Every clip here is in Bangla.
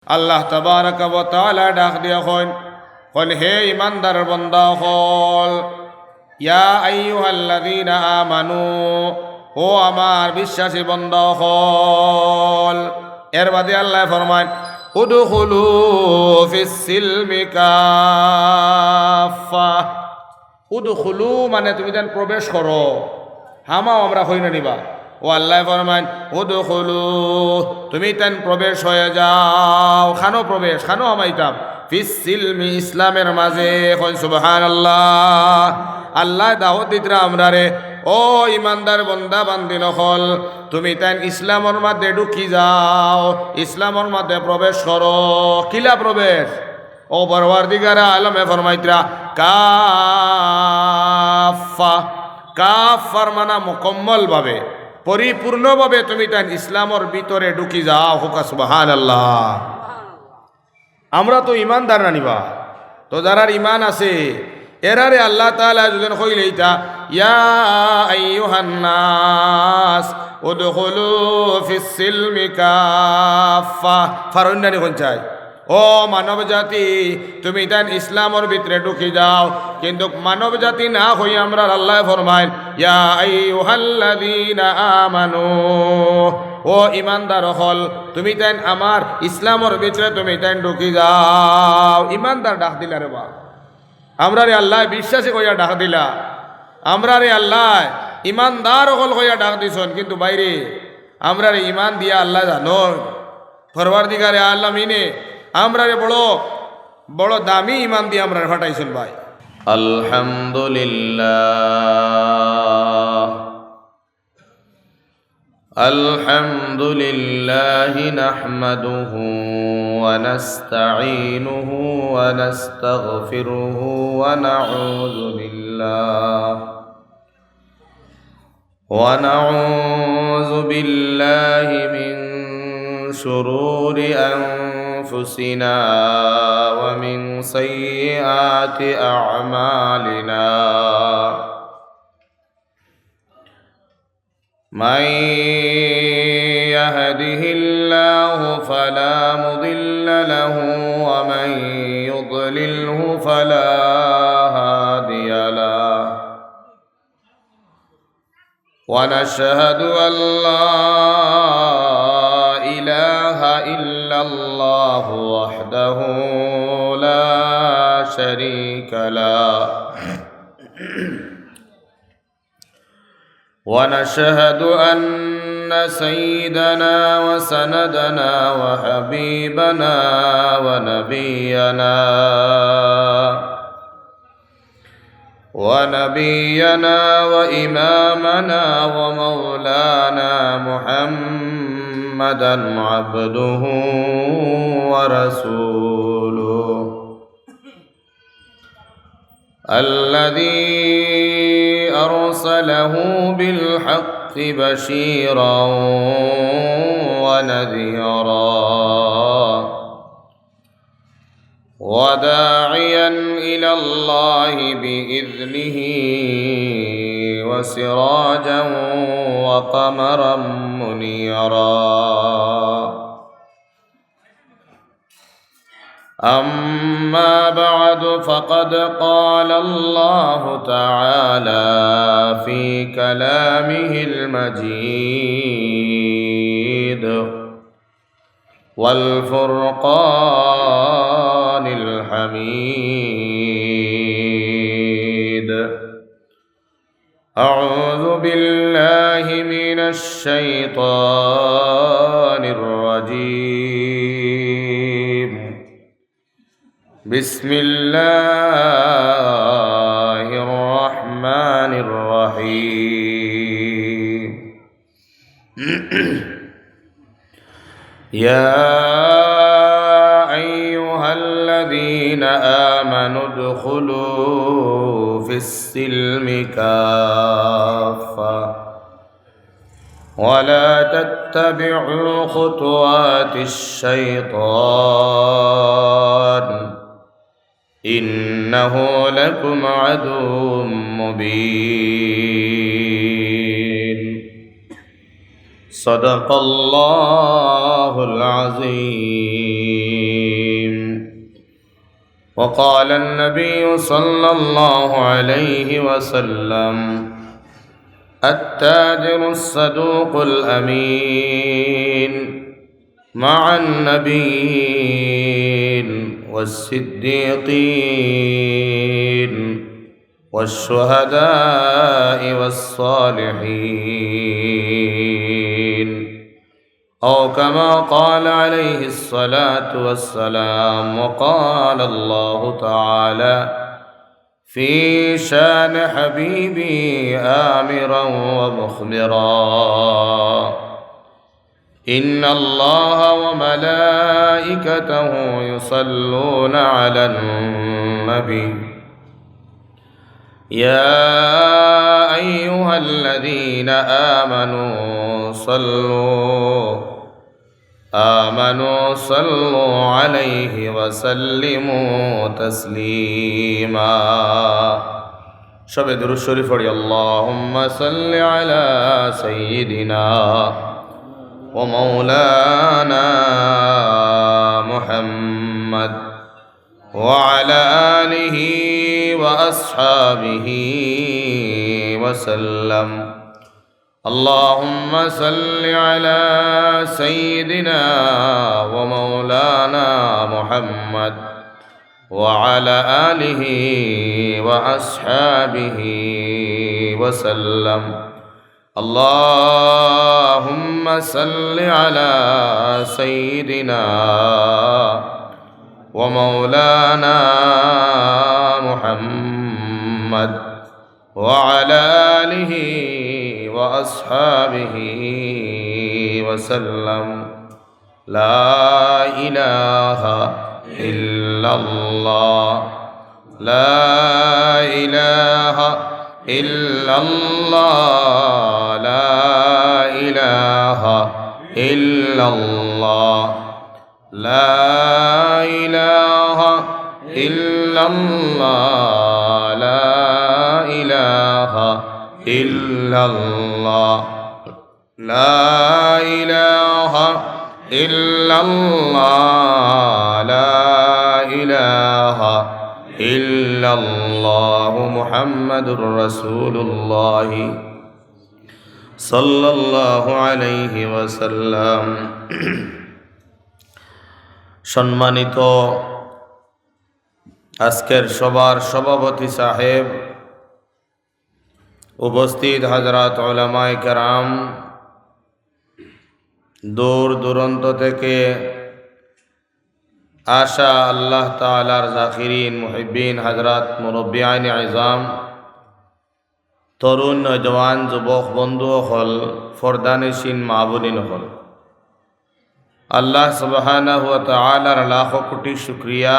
আল্লাহ তাবারাকা ওয়া তাআলা ডাক দিয়া কন হে ইমানদার বান্দা হল, ইয়া আইয়ুহাল্লাযীনা আমানু, ও আমার বিশ্বাসী বান্দা হল। এর বাদে আল্লাহ ফরমান উদখুলু ফিস সিলমি কাফা। উদখুলু মানে তুমি যেন প্রবেশ করো, হামাও আমরা হই না নিবা। ও আল্লাহ ফরমান উদখুলু, তুমি তেন প্রবেশ হয়ে যাও। খানো প্রবেশ, খানো হামাইতাম ফিস সিলমি, ইসলামের মাঝে। কই সুবহানাল্লাহ। আল্লাহ দাওয়াত দিতরা আমরা রে, ও ইমানদার বন্দা বান্দি নকল, তুমি তেন ইসলামের মধ্যে ঢুকি যাও, ইসলামের মধ্যে প্রবেশ করো। কিলা প্রবেশ? ও পরওয়ারদিগারে আলমে ফরমাইতরা কাফা। কাফার মানা মুকম্মল ভাবে, পরিপূর্ণভাবে তুমি তেন ইসলামের ভিতরে ঢুকি যাও। হুকা সুবহানাল্লাহ। আমরা তো ইমানদার না নিবা, তো যারার ইমান আছে এরারে আল্লাহ তাআলা যদি কইলেইতা ইয়া আইয়ুহান নাস উদখুলু ফিস সিলমি কাফা, ফারুন্নানি কোন চাই, ও মানব জাতি তুমি তেন ইসলামের ভিতরে ঢুকি যাও। কিন্তু মানব জাতি না হই আমরা আল্লাহ ফরমায় ইয়া আইয়ুহাল্লাযীনা আমানু, ও ইমানদার হল তুমি তেন আমার ইসলামের ভিতরে তুমি তেন ঢুকি যাও। ইমানদার ডাক দিলা রে বা, আমরা রে আল্লাহ বিশ্বাসী কইয়া ডাক দিলা, আমরা রে আল্লাহ ইমানদার হল কইয়া ডাক দিছন। কিন্তু বাইরে আমরা রে ইমান দিয়া আল্লাহ জানো পরওয়ারদিগারে আলামিনে আমরা রে বড় বড় দামি ইমান দিয়ে আমরা ফাটাইছেন ভাই। আলহামদুলিল্লাহ আলহামদুলিল্লাহি নাহমাদুহু ওয়া নাস্তাঈনুহু ওয়া নাস্তাগফিরুহু ওয়া নাউযু বিল্লাহি মিন শুরুরি أنفسنا ومن سيئات أعمالنا من يهده الله فلا مضل له ومن يضلله فلا هادي له ونشهد أن لا إله إلا الله وحده لا شريك له ونشهد أن سيدنا وسندنا وحبيبنا ونبينا وإمامنا ومولانا محمدا عبده ورسوله الذي أرسله بالحق بشيرا ونذيرا وداعيا إلى الله بإذنه وسراجا وقمرا منيرا أما بعد فقد قال الله تعالى في كلامه المجيد والفرقان الحميد أعوذ بالله من الشيطان الرجيم بسم الله الرحمن الرحيم يا أيها الذين آمنوا ادخلوا في السلم كافة ولا تتبعوا خطوات الشيطان إنه لكم عدو مبين صدق الله العظيم وقال النبي صلى الله عليه وسلم التاجر الصدوق الأمين مع النبيين والصديقين والشهداء والصالحين أو كما قال عليه الصلاة والسلام. وقال الله تعالى في شان حبيبي آمرا ومخبرا إن الله وملائكته يصلون على النبي يا أيها الذين آمنوا صلوا عليه وسلموا تسليما. شب درود شريف اللهم صل على سيدنا ومولانا محمد وعلى آله وأصحابه وسلم. اللهم صل على سيدنا ومولانا محمد وعلى آله وأصحابه وسلم. اللهم صل على سيدنا ومولانا محمد وعلى آله وأصحابه وسلم. لا إله إلا الله لا إله إلا الله لا إله إلا الله لا إله إلا الله لا إله إلا الله لا إله إلا الله لا إله إلا الله محمد رسول الله صلى الله عليه وسلم. সম্মানিত আজকের সবার সভাপতি সাহেব, উপস্থিত হযরত উলামায়ে কেরাম, দূর দূরান্ত থেকে আসা আল্লাহ তাআলার জাকিরিন মুহিব্বিন হযরত মুরব্বিয়ান আযম, তরুণ নওজওয়ান যুবক বন্ধু হল, ফরদানিসিন মা বোনিন হল, আল্লাহ সুবহানাহু ওয়া তাআলার লাখ কোটি শুকরিয়া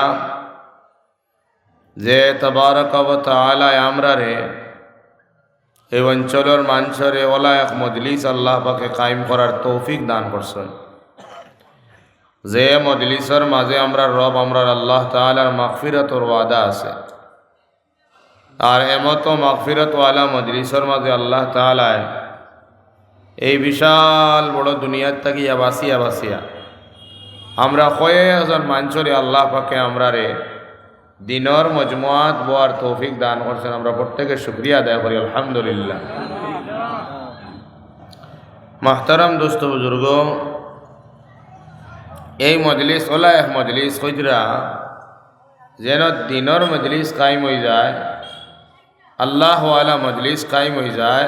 যে তবারক ওয়া তাআলা আমরারে এই অঞ্চলের মানুষরে ওলা এক মজলিস আল্লাহ পাকে কায়েম করার তৌফিক দান করছেন। যে মজলিসের মাঝে আমরা রব আমরার আল্লাহ তাআলার মাগফিরাতর ওয়াদা আছে, আর এমতো মাগফিরাতওয়ালা মজলিসের মাঝে আল্লাহ তাআলা এই বিশাল বড় দুনিয়ার তাকিয়া বাসিয়া বাসিয়া আমরা কয়েকজন মানুষরে আল্লাহ পাকে আমরারে দিনর মজমুয়াত বোয়ার তৌফিক দান করছেন। আমরা প্রত্যেকের শুকরিয়া আদায় করি আলহামদুলিল্লাহ। মাহতারাম দোস্ত বুজুর্গ, এই মজলিস ওলা এক মজলিস হইতরা যেন দিনর মজলিস কায়েম হয়ে যায়, আল্লাহওয়ালা মজলিস কায়েম হয়ে যায়,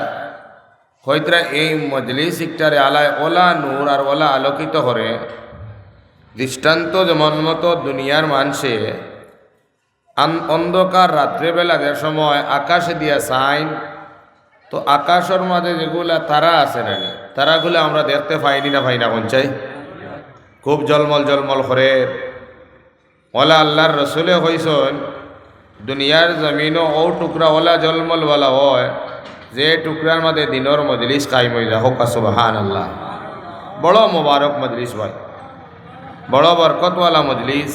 হইতরা এই মজলিস একটারে আলায় ওলা নূর আর ওলা আলোকিত করে। দৃষ্টান্ত যেমন মতো দুনিয়ার মানুষে অন্ধকার রাত্রেবেলা যে সময় আকাশে দিয়া সাইন, তো আকাশের মাঝে যেগুলা তারা আছে না, তারাগুলো আমরা দেখতে পাইনি না পাই না পঞ্চাই, খুব জলমল জলমল করে। ওলা আল্লাহর রসুলে হইসন দুনিয়ার জমিনও ও টুকরা ওলা জলমলওয়ালা হয় যে টুকরার মাঝে দিনর মজলিস কায়েম হয়ে যায়। হোক সুবহানাল্লাহ। বড় মোবারক মজলিস ভাই, বড় বরকতওয়ালা মজলিস,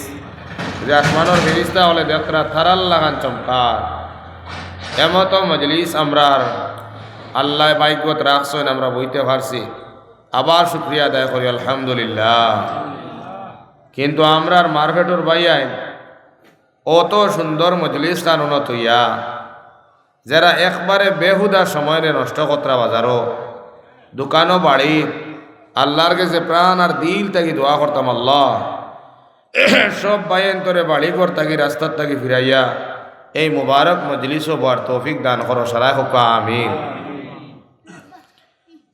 যে আসমানোর ফেরিস্তা হলে দেখরা থারাল লাগান চমকার। এমতো মজলিস আমরা আল্লাহ বাইকত রাখছেন, আমরা বইতে পারছি, আবার শুক্রিয়া আদায় করি আলহামদুলিল্লাহ। কিন্তু আমরার মার্কেটর ভাইয়াই অত সুন্দর মজলিস কানুন তৈয়া যারা একবারে বেহুদা সময়ে নষ্ট কতরা বাজারও দোকানও বাড়ি আল্লাহর কাছে প্রাণ আর দিল তাকি দোয়া করতাম আল্লাহ সব বাইন তোরে বাড়ি ঘর তাকি রাস্তার তাকি ফিরাইয়া এই মুবারক মজলিসও বার তৌফিক দান করো সারা হোক আমিন।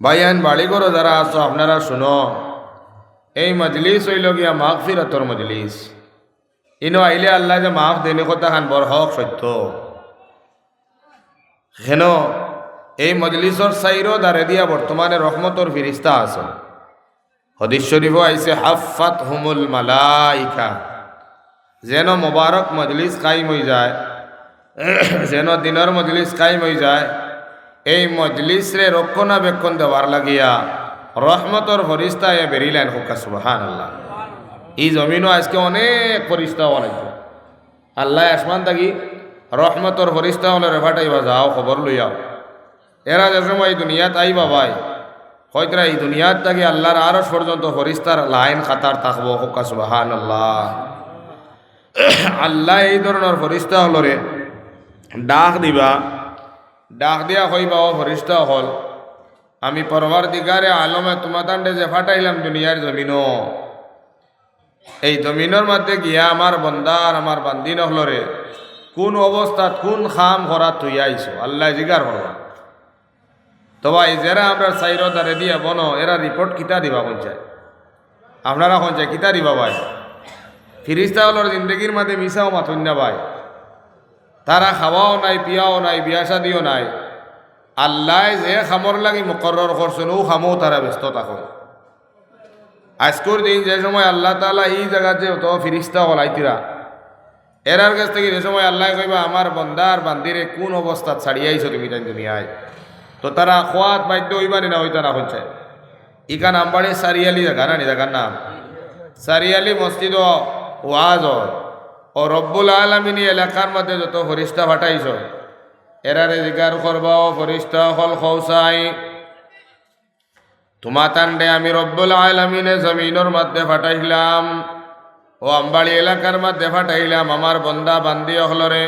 ভাইয়ান বাড়িঘরও যারা আসো আপনারা শুনো, এই মজলিস হইল গিয়া মাগফিরাতর মজলিস। ইনো আইলে আল্লাহ যে মাফ দেনে কথা খান বর হক সত্য হেন এই মজলিসর সাইরও দাঁড়ে দিয়া বর্তমানে রহমতর ফিরিস্তা আছে। হদিস শরীফ আইছে হাফাত হুমুল মালাইকা, যেন মোবারক মজলিস কায়েম হয়ে যায়, যেন দিনের মজলিস কায়েম হয়ে যায়, এই মজলিসরে রক্ষণাবেক্ষণ দেওয়ার লাগিয়া রহমতর ফরিস্তা এ বেরিলেন হুকা সুবহানাল্লাহ। এই জমিনও আজকে অনেক ফরিস্তা অনেক আল্লাহ আসমান থাকি রহমতর ফরিস্তা হলে রেফাটাইবা যাও খবর লইয়াও। এরা যে সময় এই দুনিয়াত আইবা ভাই হয়তো এই দুনিয়াত থাকি আল্লাহর আরশ পর্যন্ত ফরিস্তার লাইন খাতার থাকবো হুকা সুবহানাল্লাহ। আল্লাহ এই ধরনের ফরিস্তা হলরে ডাক দিবা, ডাক দিয়া কইবা ও ফরিস্তা হল আমি পরওয়ারদিগারে আলমে তোমাদান্ডে যে ফাটাইলাম দুনিয়ার জমিনও, এই জমিনের মধ্যে গিয়া আমার বন্দার আমার বান্দিন হলরে কোন অবস্থাত কোন খাম করা তুই আইছো আল্লাহ জিগার করবা। তো ভাই যারা আমরা সাইরো দারে দিয়া বনো এরা রিপোর্ট কিতা দিবা পঞ্চায় আপনারা পঞ্চায় কিতা দিবা ভাই? ফিরিস্তা হলর জিন্দগির মধ্যে মিশাও মাথুন না ভাই, তারা খাওয়াও নাই পিয়াও নাই বিয়া শাদিও নাই, আল্লাহ যে খামর লাগি মুকরর করছেন ও খামও তারা ব্যস্ত থাকো। আজকের দিন যে সময় আল্লাহ তাআলা এই জায়গা যে তো ফিরিস্তা হলাইতিরা এরার কাছ থেকে যে সময় আল্লাহ কইবা আমার বন্দার বান্দিরে কোন অবস্থা ছাড়িয়াইছো তুমি তাই দুনিয়ায়, তো তারা খোয়াত বাধ্য হইবানি না হইতা না হচ্ছে। ইকান আমবাড়ি সারিয়ালি জায়গা না জায়গার নাম সারিয়ালি মসজিদ ওয়াজ ও রব্বুল আলামিন এলাকার মধ্যে যত ফরিস্তা ফাটাইছ এরারে জিগার করবা ও ফরিস্তা হল খৌসাই তোমা তান্ডে আমি রব্বুল আলামিনে জমিনের মধ্যে ফাটাইলাম ও আমবাড়ি এলাকার মধ্যে ফাটাইলাম আমার বন্দা বান্দি হলরে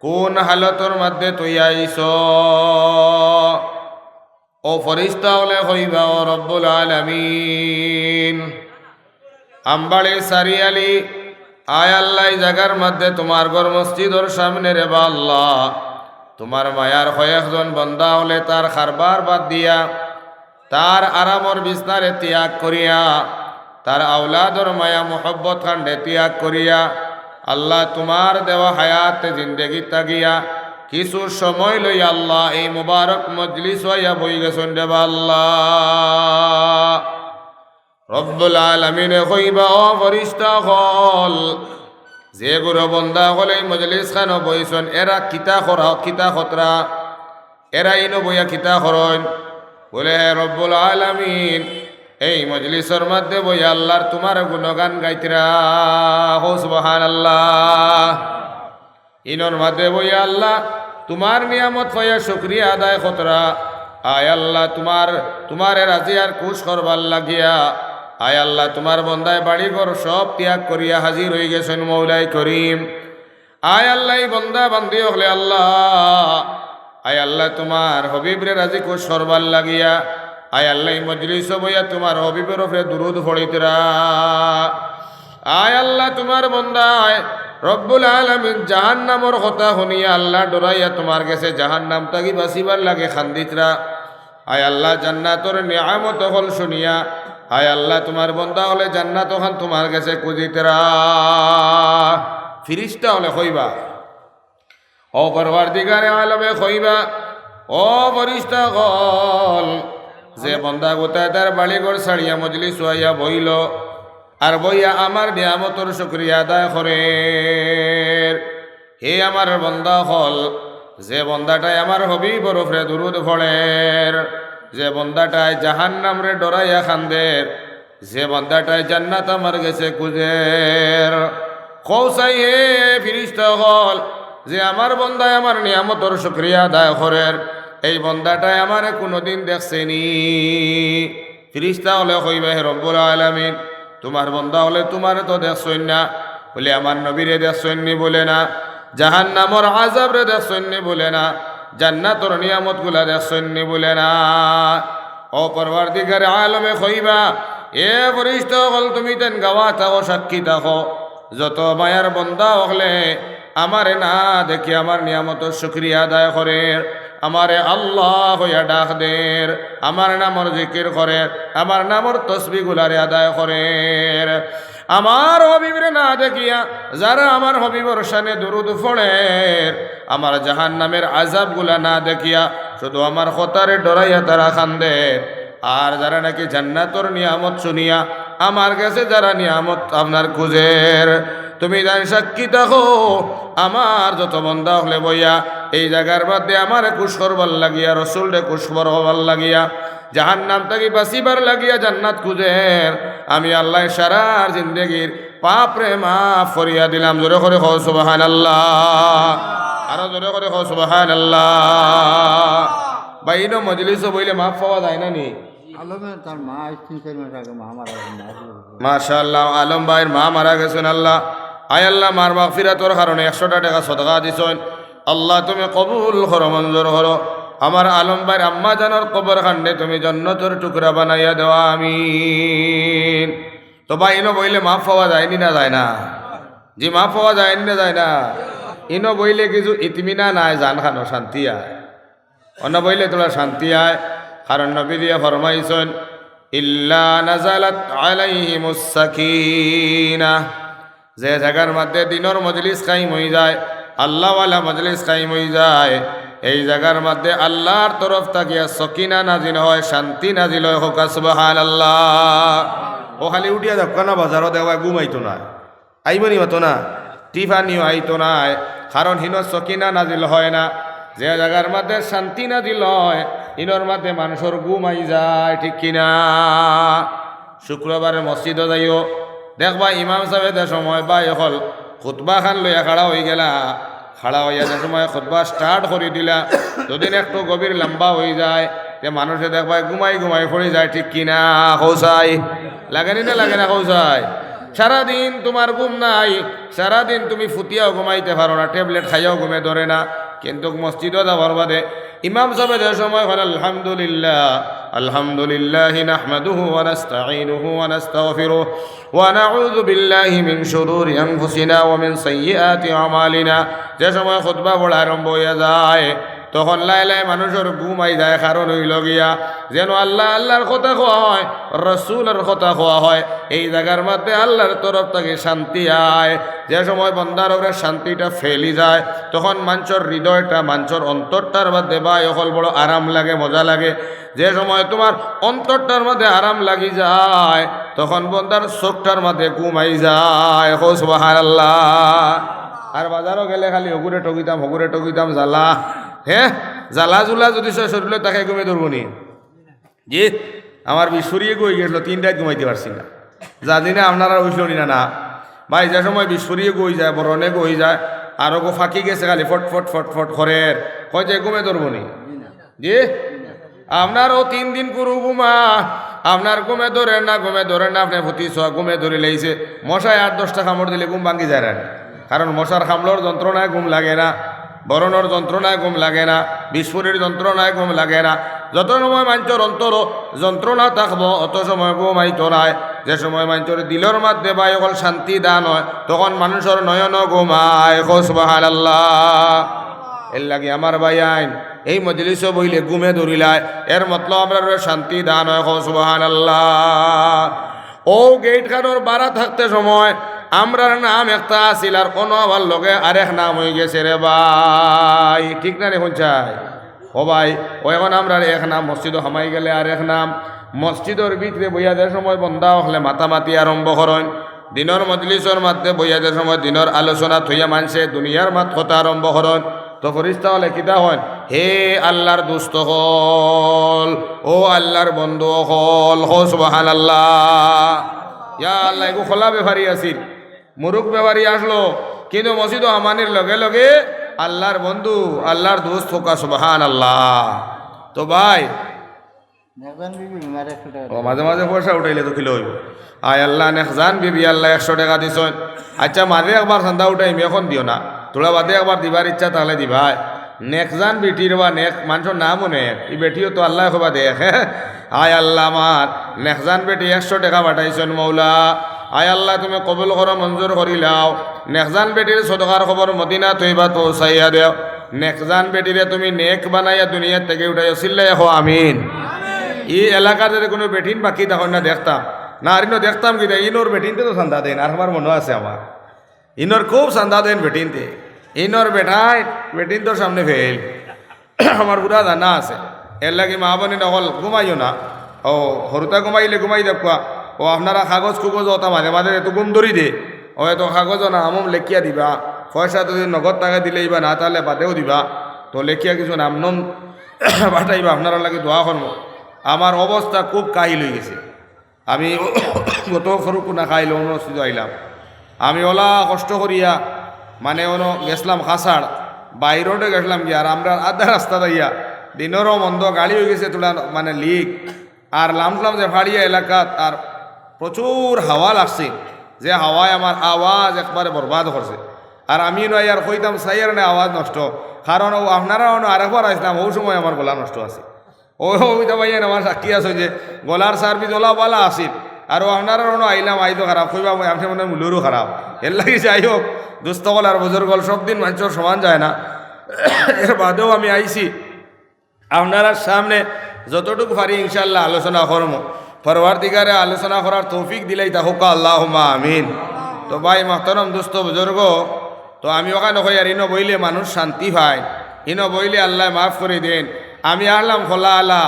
কোন হালতর মধ্যে তুই আইস ও ফরিস্তা হলে হইবা ও রব্বুল আলামিন আমবাড়ি সারিয়ালি আয় আল্লাহ জায়গার মধ্যে তোমার ঘর মসজিদর সামনে রে বা আল্লাহ তোমার মায়ার কয়েকজন বন্দা হলে তার খারবার বাদ দিয়া তার আরামর বিছনারে ত্যাগ করিয়া তার আওলাদর মায়া মোহব্বত খান্ডে ত্যাগ করিয়া আল্লাহ তোমার দেওয়া হায়াতে জিন্দেগি তাগিয়া কিছু সময় লই আল্লাহ এই মুবারক মজলিস হইয়া বই গেছেন রে বা আল্লাহ রব্বুল আলামিনে কইবা ও ফরিস্তা হল যে গুরু বন্দা হলে মজলিস খানো বইছন এরা কিতা করা কিতা খতরা এরা ইনো বইয়া কিতা করন বলে রব্বুল আলামিন এই মজলিসের মধ্যে বইয়া আল্লাহর তোমার গুণগান গাইতরা হো সুবহানাল্লাহ। ইনোর মধ্যে বইয়া আল্লাহ তোমার নিয়ামত পাইয়া শুকরিয়া আদায় খতরা আয় আল্লাহ তোমার রাজি আর খুশ করবার লাগিয়া আয় আল্লাহ তোমার বন্দায় বাড়ি ঘর সব ত্যাগ করিয়া হাজির হয়ে গেছেন মৌলাই করিম। আয় আল্লাহ বন্দা বান্দি হলে আল্লাহ আয় আল্লাহ তোমার হবিবরে রাজি খুশ করবার লাগিয়া আয় আল্লাহ মজলিস বইয়া তোমার হবিবের উপরে দুরুদ পড়িতরা। আয় আল্লাহ তোমার বন্দায় রব্বুল আলামিন জাহান্নামর কথা শুনিয়া আল্লাহ ডরাইয়া তোমার কাছে জাহান্নাম তাকি বাঁচিবার লাগে খান্দিতরা। আয় আল্লাহ জান্নাতর নিয়ামত হল শুনিয়া আয় আল্লাহ তোমার বন্দা হলে জান্নাত খান তোমার কাছে কুজিতরা। ফিরিস্তা হলে কইবা ও পরওয়ারদিগারে আলমে কইবা ও ফরিস্তা হল যে বন্দা গোটায় তার বাড়িঘর ছাড়িয়া মজলিস হইয়া বইল আর বইয়া আমার নিয়ামতর শুকরিয়া আদায় করে। হে আমার বন্দা হল যে বন্দাটাই আমার হবিবর উপরে দুরুদ পড়ের, যে বন্দাটাই জাহান্নাম রে ডরাইয়া খান্দের, যে বন্দাটাই জান্নাত আমার গেছে কুজের। কৌসাই হে ফিরিস্তা হল যে আমার বন্দায় আমার নিয়ামতর শুকরিয়া আদায় করের, এই বন্দাটাই আমারে কোনোদিন দেখছেনি। ফিরিস্তা হলে কইবে হে রব্বুল আলামিন তোমার বন্দা হলে তোমার তো দেখছই না, বলে আমার নবীরে দেখছন্নি বলে না, জাহান্নামর আযাব রে দেখছন্নি বলে না, জান্নাতর নিয়ামতগুলা দেখছন্নি বলে না। ও পরওয়ারদিগারে আলমে কইবা, এ ফরিস্তা হল তুমি তেন গাওয়া থাকো, সাক্ষী থাকো, যত মায়ার বন্দা হলে আমারে না দেখি আমার নিয়ামতের শুকরিয়া আদায় করে, আমারে আল্লাহ হইয়া ডাক দের, আমার নামর জিকির করে, আমার নামর তসবিগুলারে আদায় করে। আমার হবিবরে না দেখিয়া যারা আমার হবিবর শানে দুরুদ পড়ে, আমার জাহান্নামের আযাবগুলা না দেখিয়া শুধু আমার কথারে ডরাইয়া তারা কান্দে। আর যারা নাকি জান্নাতর নিয়ামত শুনিয়া আমার কাছে যারা নিয়ামত আপনার খুঁজের, তুমি জানি সাক্ষী থাকো, আমার যত বন্দা হলে বইয়া এই জায়গার মধ্যে আমার কুশ করবার লাগিয়া, রসুলরে কুশ করবার লাগিয়া, জাহান্নাম থেকে বাঁচিবার লাগিয়া জান্নাত খুঁজের, আমি আল্লাহ সারার জিন্দগির পাপ রে মাফ করিয়া দিলাম। জোরে করে কও সুবহানাল্লাহ, আরো জোরে করে কও সুবহানাল্লাহ। বাইনো মজলিসও বইলে মাফ পাওয়া যায় না নি? তার মা 3-4 মাস আগে মা মারা গেছে। মাশাআল্লাহ, আলম ভাইয়ের মা মারা গেছেন। আল্লাহ আয় আল্লাহ মার মাগফিরাতর কারণে 100টা টাকা সদকা দিছেন, আল্লাহ তুমি কবুল করো, মঞ্জুর করো। আমার আলম ভাইয়ের আম্মা জানার কবর খান্ডে তুমি জান্নাতের টুকরা বানাইয়া দেওয়া, আমিন। তো ভাই ইনো বইলে মাফ পাওয়া যায়নি না যায় না? জি মাফ পাওয়া যায়নি না যায় না? ইনো বইলে কিছু ইতমিনা নাই, জান খানো শান্তি আয়, অন্য বইলে তোলা শান্তি আয়। কারণ নবী দিয়া ফরমাইছেন, ইল্লা নাজালাত আলাইহিমুস সাকিনাহ, যে জায়গার মধ্যে দিনের মজলিস কায়েম হয়ে যায়, আল্লাহওয়ালা মজলিস কায়েম হয়ে যায়, এই জায়গার মধ্যে আল্লাহর তরফ থাকিয়া সকিনা নাজিল হয়, শান্তি নাজিল হয়। হোক সুবহানাল্লাহ। ও খালি উঠিয়া যাও না, বাজারও দেওয়া ঘুমাইতো না, আইবনি হতো না, টিফানিও আইতো না, কারণ হিন সকিনা নাজিল হয় না। যে জায়গার মধ্যে শান্তি নাজিল হয়, ইনোর মধ্যে মানুষের ঘুমাই যায়, ঠিক কিনা? শুক্রবারে মসজিদে যাইও, দেখবা ইমাম সাহেবের সময় বা এখন খুতবা খান লইয়া খাড়া হয়ে গেলা, খাড়া হইয়া যে সময় খুতবা স্টার্ট করে দিলা, যদিন একটু গভীর লম্বা হয়ে যায়, তে মানুষে দেখবা ঘুমাই ঘুমাই পড়ে যায়, ঠিক কিনা? কৌসাই লাগেনি না লাগে না? কৌসাই সারাদিন তোমার ঘুম নাই, সারাদিন তুমি ফুটিয়াও ঘুমাইতে পারো না, ট্যাবলেট খাইয়াও ঘুমে ধরে না, কিন্তু মসজিদও যাওয়ার বাদে ইমাম সাহেবের সময় হল আলহামদুলিল্লাহ আলহামদুলিল্লাহ নাহমাদুহু ওয়া নাস্তাঈনুহু ওয়া নাস্তাগফিরুহু ওয়া নাউযু বিল্লাহি মিন শুরুরি আনফুসিনা ওয়া মিন সাইয়্যাতি আমালিনা। যে সময় খুতবা পড়া আরম্ভ হয়ে যায়, তখন লাই লাই মানুষের ঘুমাই যায়, কারণ হইল গিয়া যেন আল্লাহ আল্লাহর কথা কোয়া হয়, রসুলের কথা কোয়া হয়, এই জায়গার মধ্যে আল্লাহর তরফ থেকে শান্তি আয়। যে সময় বন্দার ওপরে শান্তিটা ফেলি যায়, তখন মানুষের হৃদয়টা, মানুষের অন্তরটার মধ্যে বা এখন বড় আরাম লাগে, মজা লাগে। যে সময় তোমার অন্তরটার মধ্যে আরাম লাগি যায়, তখন বন্দার চোখটার মধ্যে ঘুমাই যায়। সুবহানাল্লাহ। আর বাজারও গেলে খালি হগুরে টকিতাম জ্বালা, হ্যাঁ জ্বালা জুলা যদি শরীরে তাকে ঘুমে ধরবো নি? জি আমার বিশ্বরিয়ে গই গেছিল, 3 রাত ঘুমাইতে পারছি না, যা দিনে আপনারা হইছিল না না ভাই। যে সময় বিশ্বরিয়ে গই যায়, বরণে গই যায়, আরো গো ফাঁকি গেছে খালি ফট ফট ফট ফট করে কয় যে ঘুমে ধরবো নি? জি আপনারও 3 দিন পুরো ঘুমা, আপনার ঘুমে ধরেন না, আপনি ভতি ছোয়া ঘুমে ধরে লেইছে। মশায় 8-10টা কামড় দিলে ঘুম ভাঙ্গি যায় না, কারণ মশার কামড়র যন্ত্রণায় ঘুম লাগে না, বরণর যন্ত্রণায় ঘুম লাগে না, বিস্ফোরের যন্ত্রণায় ঘুম লাগে না। যত সময় মানুষের অন্তর যন্ত্রণা থাকবো, অত সময় ঘুম আইতো নাই। যে সময় মানুষের দিলের মধ্যে বা অকল শান্তি দান হয়, তখন মানুষের নয়ন ঘুমায়। সুবহানাল্লাহ। এর লাগে আমার ভাই আইন এই মজলিসে বইলে ঘুমে ধরিলায়, এর মতলব আমরা শান্তি দান হয়। সুবহানাল্লাহ। ও গেট খানোর বাড়া থাকতে সময় আমরার নাম একটা আসিল, আর কোনো আবার লগে আরেক নাম হয়ে গেছে রে ভাই, ঠিক না রে? চাই ও ভাই, ও এখন আমরার এক নাম, মসজিদও হামাই গেলে আরেক নাম। মসজিদের ভিতরে বইয়াদের সময় বন্ধা হলে মাতামাতি আরম্ভ করেন, দিনের মজলিসের মধ্যে বইয়াদের সময় দিনের আলোচনা থইয়া মানছে দুনিয়ার মাত কথা আরম্ভ করেন। তো ফরিস্তা হলে কিতা হন, হে আল্লাহর দুস্থ হল, ও আল্লাহর বন্ধু হল। সুবহানাল্লাহ। ইয়া আল্লাহ, এগো খোলা ব্যাপারী আসিল, মুরুখ ব্যাপারী আসলো, কিন্তু মসজিদ আমানির লগে লগে আল্লাহর বন্ধু, আল্লাহর দোস্ত হোকা। সুবহানাল্লাহ। তো ভাই নেকজান বিবি বিমার 100 টাকা ও মাঝে মাঝে পয়সা উঠাইলে তো কিলো হইব আয় আল্লাহ নেকজান বিবি আল্লাহ 100 টাকা দিছেন আচ্ছা মাঝে একবার চান্দা উঠাইম এখন দিও না তোরা বাদে একবার দিবার ইচ্ছা তাহলে দিবাই নেকজান বেটির বা নেক মানুষের নামও নেক এই বেটিও তো আল্লাহ খোবা দেখ আয় আল্লাহ আমার নেকজান বেটি 100 টাকা পাঠাইছেন মৌলা আয় আল্লাহ তুমি কবুল করো মঞ্জুর করিলাও নেকজান বেটির সদকার খবর মদিনা তৈবা তো চাইয়া দেও নেকজান বেটিরে তুমি নেক বানাইয়া দুনিয়ার থেকে উঠাইয়া চিল্লাই হো আমিন এই এলাকার যদি কোনো বেটিন বাকি তখন না দেখতাম না আরিনো দেখতাম কি ইনোর বেটিনতে তো চান্দা দেন আর আমার মনে আছে আমার ইনোর খুব চান্দা দেন বেটিনতে ইনোর বেটিন তোর সামনে ফেল আমার পুরা জানা আছে এর লাগে মা বোনে নকল ঘুমাইও না ও সরুতা ঘুমাইলে ঘুমাই দেখবা ও আপনারা কাগজ কুগজ ওটা মাঝে মাঝে এত গুম ধরি দে ও এত কাগজ না আমম লেখিয়া দিবা পয়সা যদি নগদ টাকা দিলেই বা না তাহলে বাদেও দিবা তো লেখিয়া কিছু নাম পাঠাইবা আপনারা লাগে দোয়া করবো আমার অবস্থা খুব কাহিল হয়ে গেছে আমি গত সরুকু না খাইল অনুষ্ঠিত আইলাম আমি ওলা কষ্ট করিয়া মানে অন গেছিলাম খাসাড় বাইরোডে গেছিলাম কি আর আমরা আধা রাস্তা দাইয়া দিনেরও মন্দ গাড়ি হয়ে গেছে তোলা মানে লিক আর লামলাম যে ফাড়িয়া এলাকাত আর প্রচুর হাওয়া লাগছে যে হাওয়ায় আমার আওয়াজ একবারে বরবাদ করছে আর আমি নয় আর কইতাম সাইয়ার না আওয়াজ নষ্ট কারণ ও আপনারা আরেকবার আসলাম ওই সময় আমার গলা নষ্ট আছে ওইটা ভাইয়া আমার সাক্ষী আছে যে গলার সার্ভিস ওলা বলা আসিল আর আপনারা আইলাম আইতো খারাপ কইবা আমি মনে মূল্যরও খারাপ এর লাগে যাই হোক দুস্থকল আর বুজুর্গল সব দিন মানুষের সমান যায় না এর বাদেও আমি আইছি আপনার সামনে যতটুকু পারি ইনশাল্লাহ আলোচনা করবো পরবর্তীকারে আলোচনা করার তৌফিক দিলেই তা হোক আল্লাহুম্মা আমিন তো ভাই মাহতারম দুস্থ বুজুর্গ তো আমি ওখানে কই আর ইনো বইলে মানুষ শান্তি পায় ইনো বইলে আল্লাহ মাফ করে দেন আমি আলাম খোলা আলা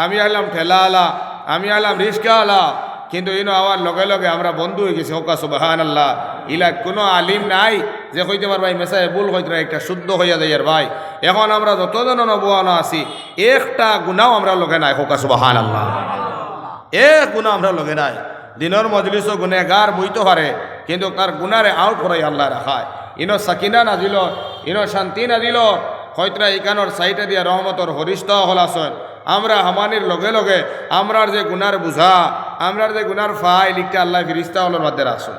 আমি আলাম ঠেলা আলা আমি আলাম রিস্কা আলা কিন্তু ইনো আমার লগে লগে আমরা বন্ধু হয়ে গেছি হোকা সুবহানাল্লাহ ইলা কোনো আলিম নাই যে কইতে পার ভাই মেসায় ভুল কইতে একটা শুদ্ধ হইয়া যায় আর ভাই এখন আমরা যতজন নবুয়ানো আছি একটা গুনাও আমরা লগে নাই হোকা সুবহানাল্লাহ এক গুণা আমরা লগে নাই দিনের মজলিসও গুনেগার বইতে পারে কিন্তু তার গুনারে আউট করাই আল্লাহ রাখায় ইনো সাকিনা না দিল ইনো শান্তি না দিল হয়তরা ইকানোর সাইটে দিয়া রহমতর হরিষ্ঠ হল আসন আমরা হামানির লগে লগে আমরার যে গুনার বুঝা আমরার যে গুনার ফাইল লিখতে আল্লাহ ফিরিস্তা হলোর মধ্যে রাখছো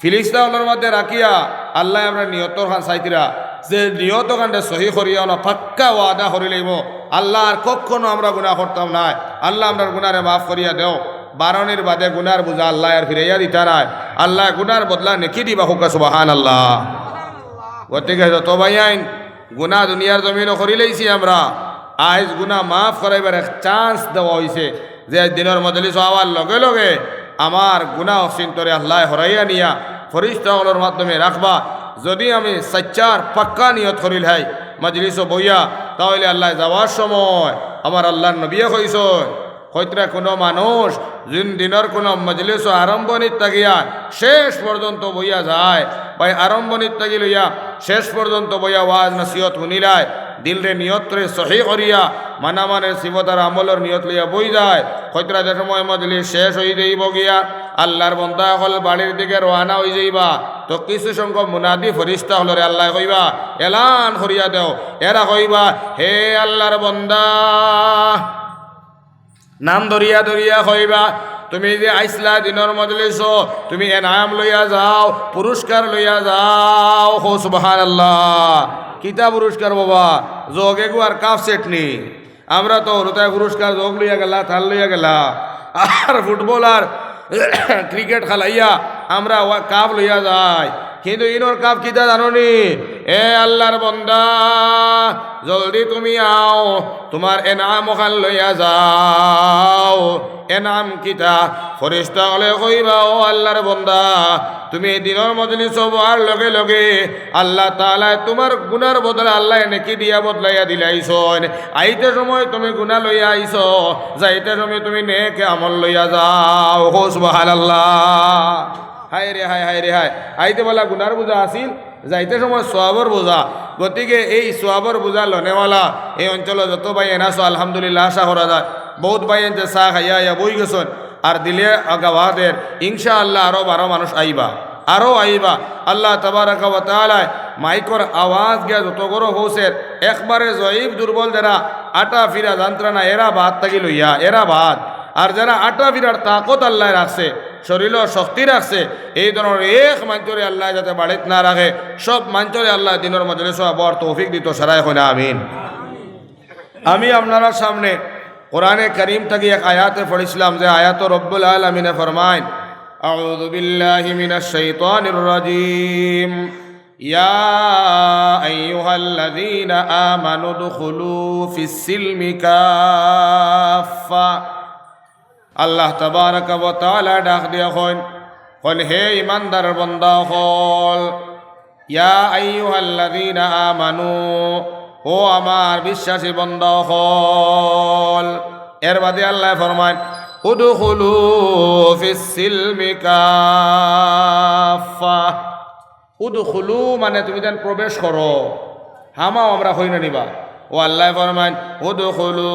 ফিরিস্তা হলোর মধ্যে রাখিয়া আল্লাহ আমরা নিয়তর খান সাইতিরা যে নিয়ত খানটা সহি করিয়া না পাক্কা ওয়াদা করি লইব আল্লাহ আর কখনো আমরা গুনাহ করতাম না আল্লাহ আমরা গুনারে মাফ করিয়া দেও বারণের বাদে গুনার বুঝা আল্লাহ আর ফিরাইয়া দিতা নাই আল্লাহ গুনার বদলা নেকি দিবা হোক সুবহানাল্লাহ গতিকে যত ভাই আইন গুনা দুনিয়ার জমিনও করি লইছি আমরা আজ গুনা মাফ করাইবার এক চান্স দেওয়া হয়েছে যে দিনের মজলিস হওয়ার লগে লগে আমার গুনা অচিন্তরে আল্লাহ হরাইয়া নিয়া ফরিস্তাগুলোর মাধ্যমে রাখবা যদি আমি সচ্চার পাক্কা নিয়ত করিল হাই মজলিসও বইয়া তাহলে আল্লাহ যাওয়ার সময় আমার আল্লাহর নবিয়ে কইস হয়তরা কোনো মানুষ দিনের কোনো মজলিস আরম্ভনিত তাগিয়া শেষ পর্যন্ত বইয়া যায় ভাই আরম্ভনিত তাগি লইয়া শেষ পর্যন্ত বইয়া ওয়াজ নসিহত শুনিলায় দিলরে নিয়তরে সহি করিয়া মানামানের শিবতার আমলের নিয়ত লইয়া বই যায় হয়তরা যে সময় মজলিস শেষ হয়ে যাইব গিয়া আল্লাহর বন্দা হল বাড়ির দিকে রওনা হয়ে যাইবা তো কিছু সংখ্যক মুনাদি ফরিস্তা হলরে আল্লাহ কইবা এলান করিয়া দেও এরা কইবা হে আল্লাহর বন্দা নাম ধরিয়া ধরিয়া কইবা তুমি যে আইসলা দিনের মজলিস তুমি এনাম লইয়া যাও পুরস্কার লইয়া যাও হো সুবহানাল্লাহ কিতা পুরস্কার বাবা যোগে গুয়ার কাপ সেটনি আমরা তো হরতায় পুরস্কার যোগ লইয়া গেলা থাল লইয়া গেলা আর ফুটবল আর ক্রিকেট খেলাইয়া আমরা কাপ লইয়া যাই কিন্তু ইনোর কাপ কিতা জাননি এ আল্লাহর বন্দা জলদি তুমি আও তোমার এনাম ওখান লইয়া যাও এনাম কিতা ফরিস্তা হলে কইবা ও আল্লাহর বন্দা তুমি দিনের মজলিস হওয়ার লগে লগে আল্লাহ তাআলা তোমার গুনার বদলে আল্লাহ নেকি দিয়া বদলাইয়া দিলাইছন আইতে সময় তুমি গুনাহ লইয়া আইছ যাইতে সময় তুমি নেক আমল লইয়া যাও হো সুবহানাল্লাহ হায় রে হায় হায় রে হায় আইতে বলা গুনার বোঝা আসিল যাইতে সময় সোয়াবর বোঝা গতিকে এই সোয়াবর বোঝা লনেওয়ালা এই অঞ্চলে যত ভাই এনাছো আলহামদুলিল্লাহ আশা করা যায় বহুত ভাই এনতে চাহ খাইয়া বই গেছেন আর দিলে গাওয়াদের ইনশাআল্লাহ আরো 12 মানুষ আইবা আরো আইবা আল্লাহ তাবারাকা ওয়া তাআলা মাইকর আওয়াজ গিয়া যত গরো হৌসের একবারে জয়ীব দুর্বল যারা আটা ফিরা যন্ত্রণা এরা বাদ থাকি লইয়া এরা বাদ আর যারা আটা ফিরার তাকত আল্লাহ রাখছে শরীর শক্তি রাখছে এই ধরনের এক মাঞ্চরে আল্লাহ যাতে বাড়িত না রাখে সব মাঞ্চরে আল্লাহ দিনের মজলিস বর তৌফিক দিত সারাই হয় না আমিন। আমি আপনারা সামনে কোরআনে করিম থেকে এক আয়াতে পড়েছিলাম যে আয়াত রব্বুল আলামিনে ফরমায় আউযু বিল্লাহি মিনাশ শাইতানির রাজিম ইয়া আইয়ুহাল্লাযীনা আমানু দুখুলু ফিস সিলমি কাফা। আল্লাহ তাবারাকা ওয়া তাআলা ডাক দিয়া কইন হে ইমানদার বান্দা হল ইয়া আইয়ুহাল্লাযীনা আমানু ও আমার বিশ্বাসী বান্দা হল। এর বাদে আল্লাহ ফরমান উদখুলু ফিস সিলমি কাফা। উদখুলু মানে তুমি যেন প্রবেশ করো, হামাও আমরা হই না নিবা। ও আল্লাহ ফরমান উদখুলু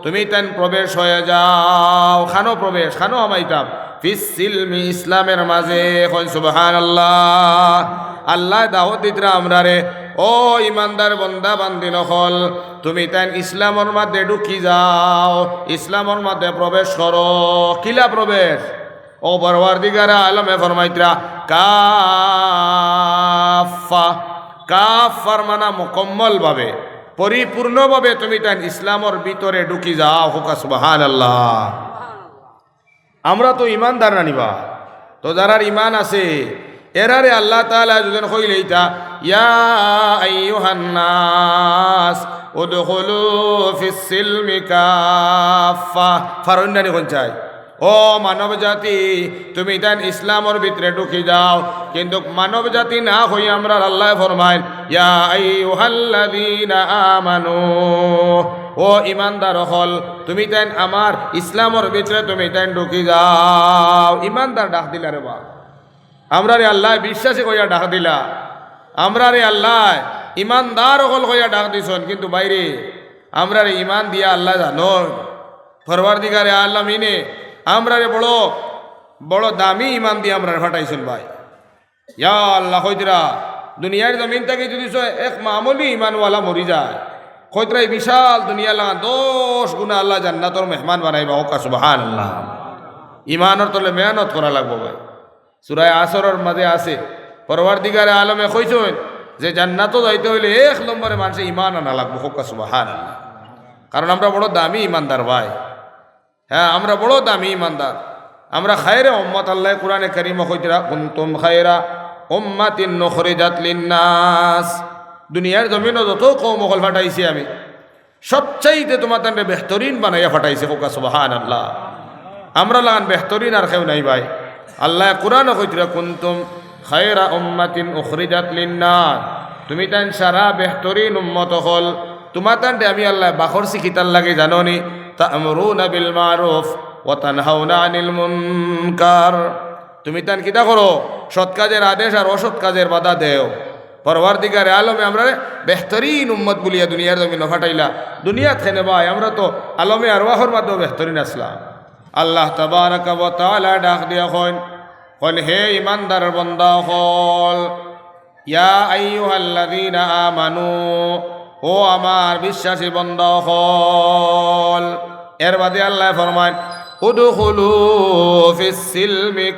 তুমি তেন প্রবেশ হয়ে যাও, খানো প্রবেশ খানো হামাইতাম ফিস সিলমি ইসলামের মাঝে। কই সুবহানাল্লাহ। আল্লাহ দাওয়াত দিতরা আমরা রে ও ইমানদার বন্দা বান্দি নকল তুমি তাই ইসলামর মধ্যে ঢুকি যাও, ইসলামর মধ্যে প্রবেশ করো। কিলা প্রবেশ? ও পরওয়ারদিগারে আলমে ফরমাইতরা কাফা। কাফার মানা মুকম্মল ভাবে পরিপূর্ণভাবে তুমি তাই ইসলামর ভিতরে ঢুকি যাও। হুকা সুবহানাল্লাহ। আমরা তো ইমানদার না নিবা, তো যারার ইমান আছে এরারে আল্লাহ তাআলা যখন কইলেইতা ইয়া আইয়ুহান নাস উদখুলু ফিস সিলমি কাফা ফারুন্নানি কোন চাই ও মানব জাতি তুমি তাই ইসলামর ভিতরে ঢুকি যাও। কিন্তু মানব জাতি না হই আমরা আল্লাহ ফরমায় ইয়া আইয়ুহাল্লাযীনা আমানু ও ইমানদার হল তুমি তাই আমার ইসলামর ভিতরে তুমি তাই ঢুকি যাও। ইমানদার ডাক দিলা রে বা আমরা রে আল্লাহ বিশ্বাসী কইয়া ডাক দিলা, আমরা রে আল্লাহ ইমানদার হল কইয়া ডাক দিছন। কিন্তু বাইরে আমরা রে ইমান দিয়া আল্লাহ জানো পরওয়ারদিগারে আলামিনে আমরা রে বড় বড় দামি ইমান দিয়ে আমরা ফাটাইছেন ভাই। ইয়া আল্লাহ কইতরা দুনিয়ার জমিন থেকে যদি এক মামুলি ইমানওয়ালা মরি যায় কইতরা বিশাল দুনিয়া লাগা 10 গুণা আল্লাহ জান্নাতর মেহমান বানাইবা। ওকা সুবহানাল্লাহ। ইমানের তলে মেহনত করা লাগবো ভাই। সূরা আসরের মাঝে আছে পরওয়ারদিগারে আলমে কইছেন যে জান্নাতও যাইতে হইলে 1 নম্বরে মানুষের ইমান আনা লাগবো। ওকা সুবহানাল্লাহ। কারণ আমরা বড় দামি ইমানদার ভাই। হ্যাঁ আমরা বড় দামি ইমানদার। আমরা খায়রে উম্মত আল্লাহ কোরআনে কারীমে কইতরা কুনতুম খায়রা উম্মাতিন নুখরিজাত লিন্নাস। দুনিয়ার জমিনে যত কওম হল ফাটাইছি আমি সবচাইতে তোমাদের বেহতরিন বানাইয়া ফাটাইছে। ওকা সুবহানাল্লাহ। আমরা লাগান বেহতরিন আর কেউ নাই ভাই। আল্লাহ কোরআনে কইতরা কুনতুম খায়রা উম্মাতিন উখরিজাত লিন্নাস তুমি তাই সারা বেহতরিন উম্মত হল। তোমার তান্ডে আমি আল্লাহ বাখর শিখিতার লাগে জানোনি তা'মুরুনা বিল মারুফ ওয়া তানহাউনা আনিল মুনকার। তুমি তান কিতা করো? সৎ কাজের আদেশ আর অসৎ কাজের বাধা দেও। পরওয়ারদিগারে আলমে আমরা বেহতরিন উম্মত বলিয়া দুনিয়ার জমিনে ফাটাইলা। দুনিয়াত খেনে ভাই আমরা তো আলমে আরওয়াহর মাধ্যমে বেহতরিন আসলাম। আল্লাহ তাবারাকা ওয়া তাআলা ডাক দিয়া কইন হে ইমানদার বান্দা হল ইয়া আইয়ুহাল্লাযীনা আমানু ও আমার বিশ্বাসী বান্দা হল। এর বাদে আল্লাহ ফরমায় উদখুলু ফিস সিলমি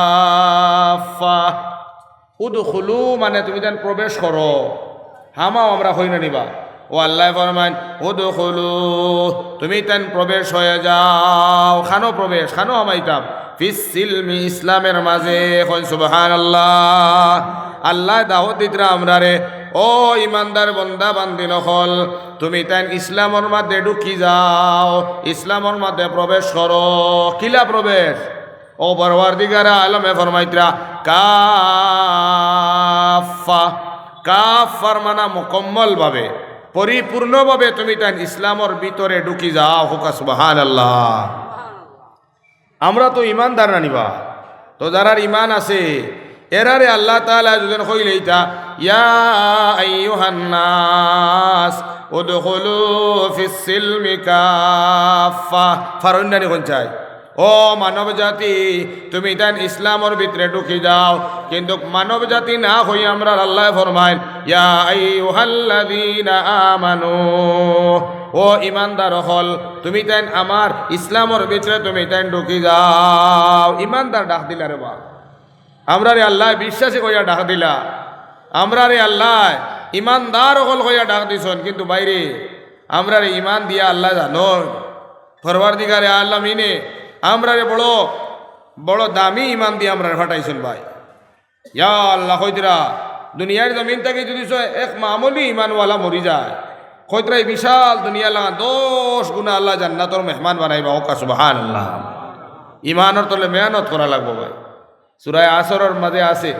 কাফা। উদখুলু মানে তুমি যেন প্রবেশ করো, হামাও আমরা হই না নিবা। ও আল্লাহ ফরমায় উদখুলু তুমি তেন প্রবেশ হয়ে যাও, খানো প্রবেশ খানো হামাইতাম ফিস সিলমি ইসলামের মাঝে। কই সুবহানাল্লাহ। আল্লাহ দাওয়াত দিতরা আমরা রে ও ইমানদার বন্দা বান্দি নকল তুমি তাই ইসলামর মধ্যে ঢুকি যাও, ইসলামর মধ্যে প্রবেশ করো। কিলা প্রবেশ? ও পরওয়ারদিগারে আলমে ফরমাইতরা কাফা। কাফার মানা মুকম্মল ভাবে পরিপূর্ণভাবে তুমি তাই ইসলামর ভিতরে ঢুকি যাও। হুকা সুবহানাল্লাহ। আমরা তো ইমানদার না নিবা, তো যারার ইমান আছে এরারে আল্লাহ তাআলা যখন কইলেইতা ইয়া আইয়ুহান নাস উদখুলু ফিস সিলমি কাফা ফারুন্নানি কোন চাই ও মানব জাতি তুমি তাই ইসলামর ভিতরে ঢুকি যাও কিন্তু মানব জাতি না হই আমরা আল্লাহ ফরমাইন ইয়া আইয়ুহাল্লাযীনা আমানু ও ইমানদার হল তুমি তাই আমার ইসলামর ভিতরে তুমি তাই ঢুকি যাও ইমানদার ডাক দিলা রে বা আমরা রে আল্লাহ বিশ্বাসী কইয়া ডাক দিলা আমরা রে আল্লাহ ইমানদার হল কইয়া ডাক দিছন কিন্তু বাইরে আমরা রে ইমান দিয়া আল্লাহ জানো পরওয়ারদিগারে আলামিনে আমরা রে বড় বড় দামি ইমান দিয়ে আমরা ফাটাইছেন ভাই ইয়া আল্লাহ কইতরা দুনিয়ার জমিন থেকে যদি এক মামুলি ইমানওয়ালা মরি যায় কইতরা এই বিশাল দুনিয়া লাগা 10 গুণা আল্লাহ জান্নাতর মেহমান বানাইবা ওকা সুবহানাল্লাহ ইমানের তলে মেহনত করা লাগবো ভাই সূরা আসরের মাঝে আছে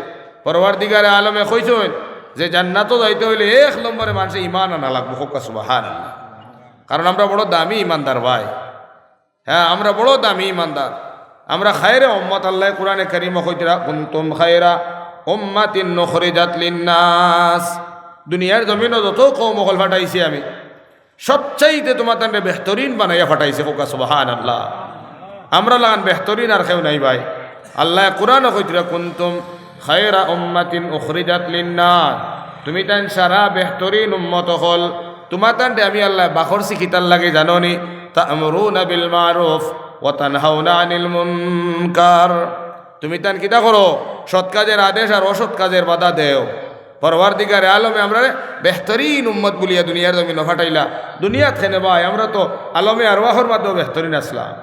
পরওয়ারদিগারে আলমে কইছেন যে জান্নাতও যাইতে হইলে 1 নম্বরে মানুষে ইমান আনা লাগবো ওকা সুবহানাল্লাহ কারণ আমরা বড় দামি ইমানদার ভাই হ্যাঁ আমরা বড় দামি ইমানদার আমরা খায়রে উম্মত আল্লাহ কোরআনে কারীমে কইতরা কুনতুম খায়রা উম্মাতিন নুখরিজাত লিন্নাস দুনিয়ার জমিনে যত কওম হল ফাটাইছি আমি সবচাইতে তোমাদের বেহতরিন বানাইয়া ফাটাইছে কোকা সুবহানাল্লাহ আমরা লাগান বেহতরিন আর কেউ নাই ভাই আল্লাহ কোরআনে কইতরা কুনতুম খায়রা উম্মাতিন উখরিজাত লিন্নাস তুমি তাই সারা বেহতরিন উম্মত হল তোমাদের আমি আল্লাহ বাখর শিখিতার লাগে জানোনি তা'মুরুনা বিল মারুফ ওয়া তানহাউনা আনিল মুনকার তুমি তান কিতা করো সৎ কাজের আদেশ আর অসৎ কাজের বাধা দেও পরওয়ারদিগারে আলমে আমরা বেহতরিন উম্মত বলিয়া দুনিয়ার জমিন ফাটাইলা দুনিয়াত খেনে ভাই আমরা তো আলমে আরওয়াহর মাধ্যমে বেহতরিন আসলাম